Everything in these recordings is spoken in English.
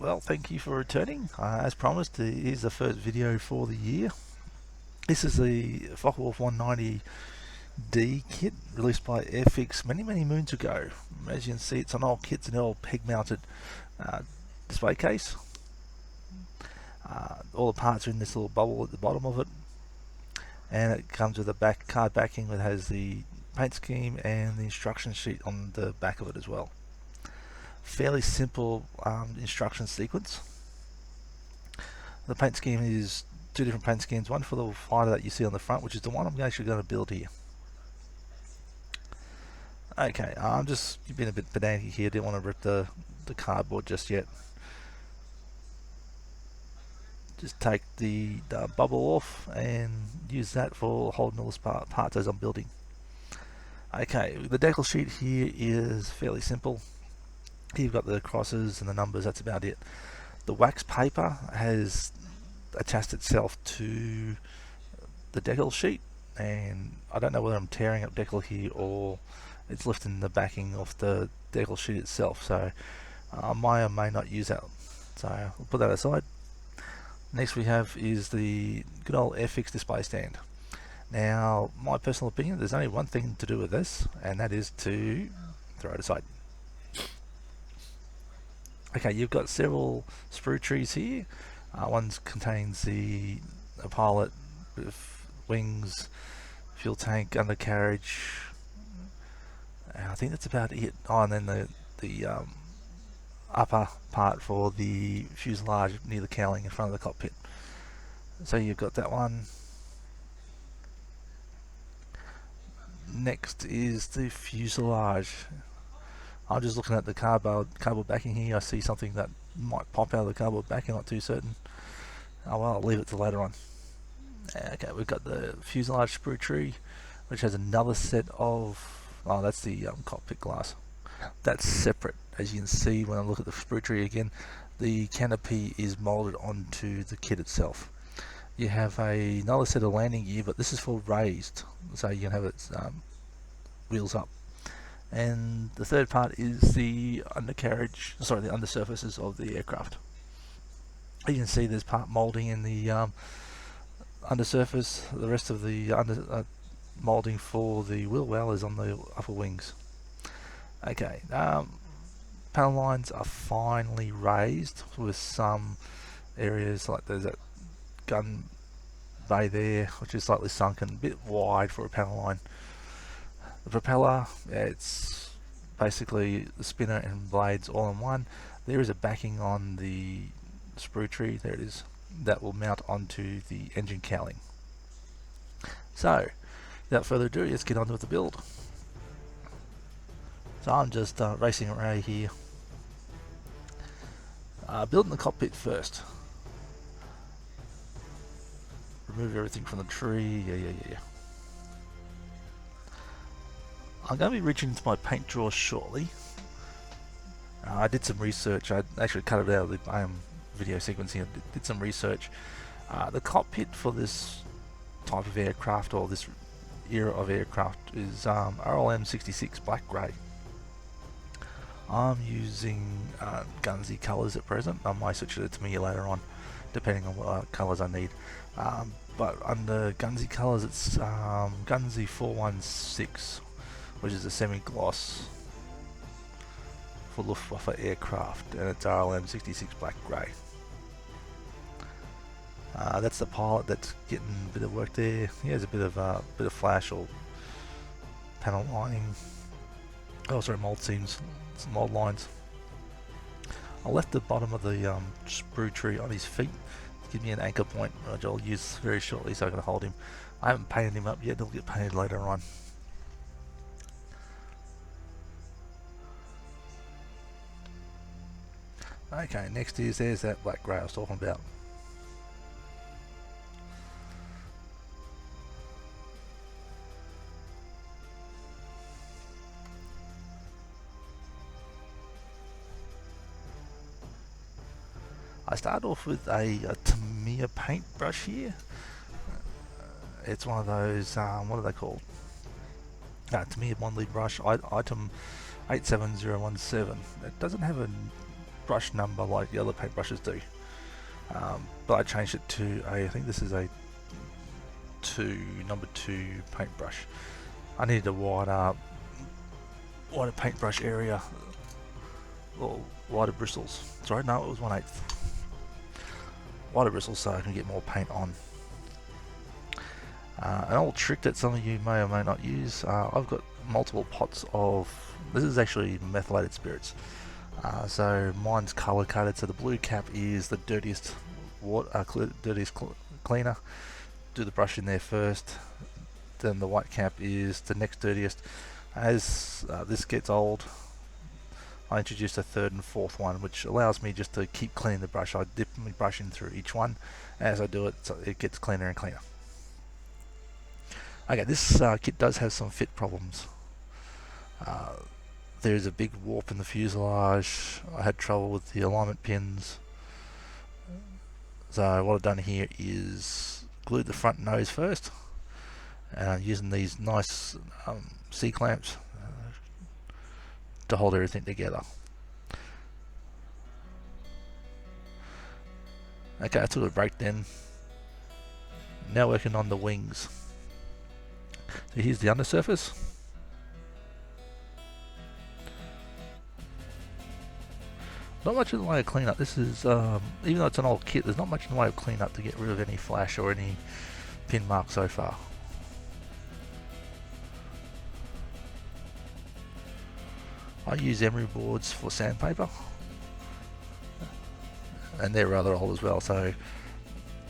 Well, thank you for returning. As promised, here's the first video for the year. This is the Fw-190D kit released by Airfix many moons ago. As you can see, it's an old kit, it's an old peg-mounted display case. All the parts are in this little bubble at the bottom of it, and it comes with a card backing that has the paint scheme and the instruction sheet on the back of it as well. Fairly simple instruction sequence. The paint scheme is two different paint schemes, one for the fighter that you see on the front, which is the one I'm actually going to build here. Okay, I'm just being a bit pedantic here, didn't want to rip the cardboard just yet. Just take the bubble off and use that for holding all the parts as I'm building. Okay, the decal sheet here is fairly simple. Here you've got the crosses and the numbers, that's about it. The wax paper has attached itself to the decal sheet, and I don't know whether I'm tearing up decal here or it's lifting the backing off the decal sheet itself, so I may or may not use that, so I'll put that aside. Next we have is the good old Airfix display stand. Now, my personal opinion, there's only one thing to do with this, and that is to throw it aside. Okay, you've got several sprue trees here. One contains the pilot with wings, fuel tank, undercarriage. I think that's about it. Oh, and then the upper part for the fuselage near the cowling in front of the cockpit. So you've got that one. Next is the fuselage. I'm just looking at the cardboard backing here. I see something that might pop out of the cardboard backing, not too certain. Oh well, I'll leave it till later on. Okay, we've got the fuselage sprue tree, which has another set of, oh, that's the cockpit glass. That's separate. As you can see when I look at the sprue tree again, the canopy is molded onto the kit itself. You have another set of landing gear, but this is for raised, so you can have its wheels up. And the third part is the undercarriage, sorry, the undersurfaces of the aircraft. You can see there's part molding in the undersurface. The rest of the molding for the wheel well is on the upper wings. Okay, panel lines are finely raised with some areas, like there's that gun bay there, which is slightly sunken, a bit wide for a panel line. The propeller, it's basically the spinner and blades all in one. There is a backing on the sprue tree, there it is, that will mount onto the engine cowling. So, without further ado, let's get on with the build. So I'm just racing around here. Building the cockpit first. Remove everything from the tree, yeah. I'm going to be reaching into my paint drawer shortly. I did some research. I actually cut it out of the video sequencing. I did some research. The cockpit for this type of aircraft, or this era of aircraft, is RLM 66 black grey. I'm using Gunsy colours at present. I might switch it to me later on, depending on what colours I need. But under Gunsy colours, it's Gunsy 416. Which is a semi-gloss for Luftwaffe aircraft, and it's RLM 66 black grey. That's the pilot that's getting a bit of work there. He has a bit of flash or panel lining. Oh, sorry, mold seams, some mold lines. I left the bottom of the sprue tree on his feet to give me an anchor point, which I'll use very shortly so I can hold him. I haven't painted him up yet, he'll get painted later on. Okay, next there's that black grey I was talking about. I start off with a Tamiya paintbrush here. It's one of those, what are they called? Tamiya Bond Lead brush, item 87017. It doesn't have a brush number like the other paintbrushes do. But I changed it to I think this is a number 2 paintbrush. I needed a wider paintbrush area, or wider bristles. Sorry, no, it was 1/8. Wider bristles so I can get more paint on. An old trick that some of you may or may not use, I've got multiple pots of, this is actually methylated spirits. So mine's color coded, so the blue cap is the dirtiest cleaner. Do the brush in there first, then the white cap is the next dirtiest. As this gets old, I introduced a third and fourth one, which allows me just to keep cleaning the brush. I dip my brush in through each one. As I do it, so it gets cleaner and cleaner. Okay, this kit does have some fit problems. There's a big warp in the fuselage. I had trouble with the alignment pins. So what I've done here is glued the front nose first, using these nice C-clamps to hold everything together. Okay, I took a break then. Now working on the wings. So here's the undersurface. Not much in the way of cleanup. This is, even though it's an old kit, there's not much in the way of cleanup to get rid of any flash or any pin marks so far. I use emery boards for sandpaper, and they're rather old as well, so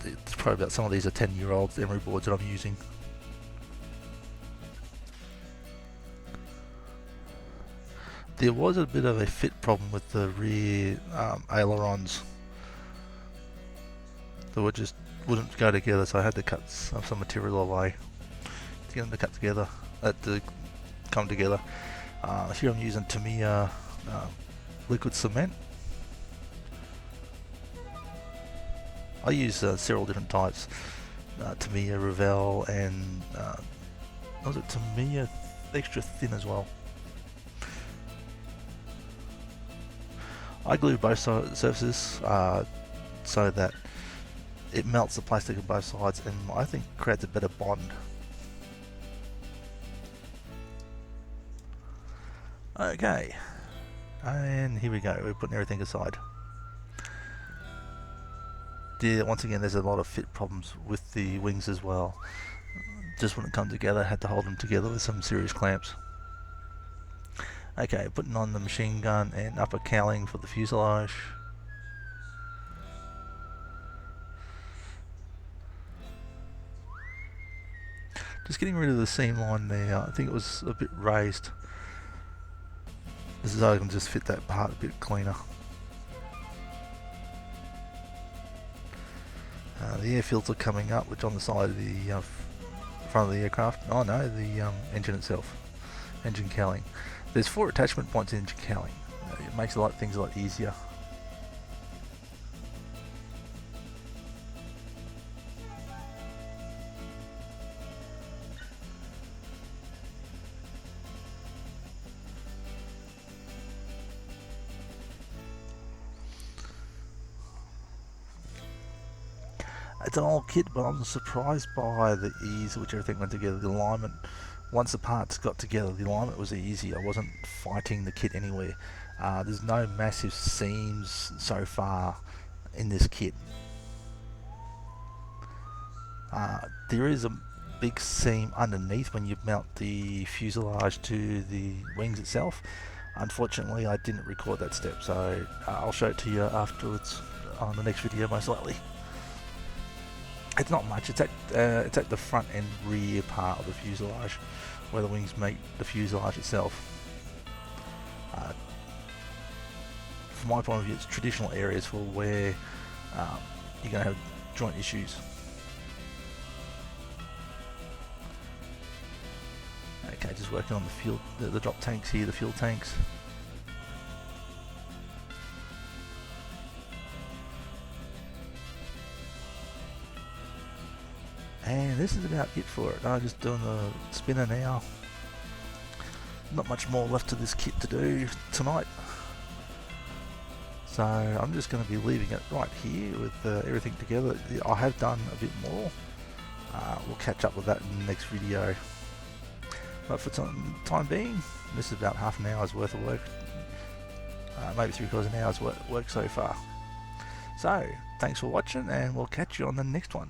it's probably about, some of these are 10-year-old emery boards that I'm using. There was a bit of a fit problem with the rear ailerons. They wouldn't go together, so I had to cut some material away to get them to cut together, to come together. Here I'm using Tamiya liquid cement. I use several different types, Tamiya, Revell, and was it Tamiya extra thin as well. I glue both surfaces so that it melts the plastic on both sides, and I think creates a better bond. Okay, and here we go, we're putting everything aside. Once again, there's a lot of fit problems with the wings as well. Just wouldn't come together, had to hold them together with some serious clamps. Okay, putting on the machine gun and upper cowling for the fuselage. Just getting rid of the seam line there, I think it was a bit raised. This is how I can just fit that part a bit cleaner. The air filter coming up, which on the side of the front of the aircraft. Oh no, the engine itself. Engine cowling. There's 4 attachment points in engine cowling. It makes things a lot easier. It's an old kit, but I'm surprised by the ease at which everything went together. The alignment, once the parts got together, the alignment was easy. I wasn't fighting the kit anywhere. There's no massive seams so far in this kit. There is a big seam underneath when you mount the fuselage to the wings itself. Unfortunately, I didn't record that step, so I'll show it to you afterwards on the next video, most likely. It's not much. It's at the front and rear part of the fuselage, where the wings meet the fuselage itself. From my point of view, it's traditional areas for where you're going to have joint issues. Okay, just working on the drop tanks here, the fuel tanks. And this is about it for it. I'm just doing the spinner now. Not much more left to this kit to do tonight. So I'm just going to be leaving it right here with everything together. I have done a bit more. We'll catch up with that in the next video. But for time being, this is about half an hour's worth of work. Maybe 3/4 an hour's work so far. So, thanks for watching, and we'll catch you on the next one.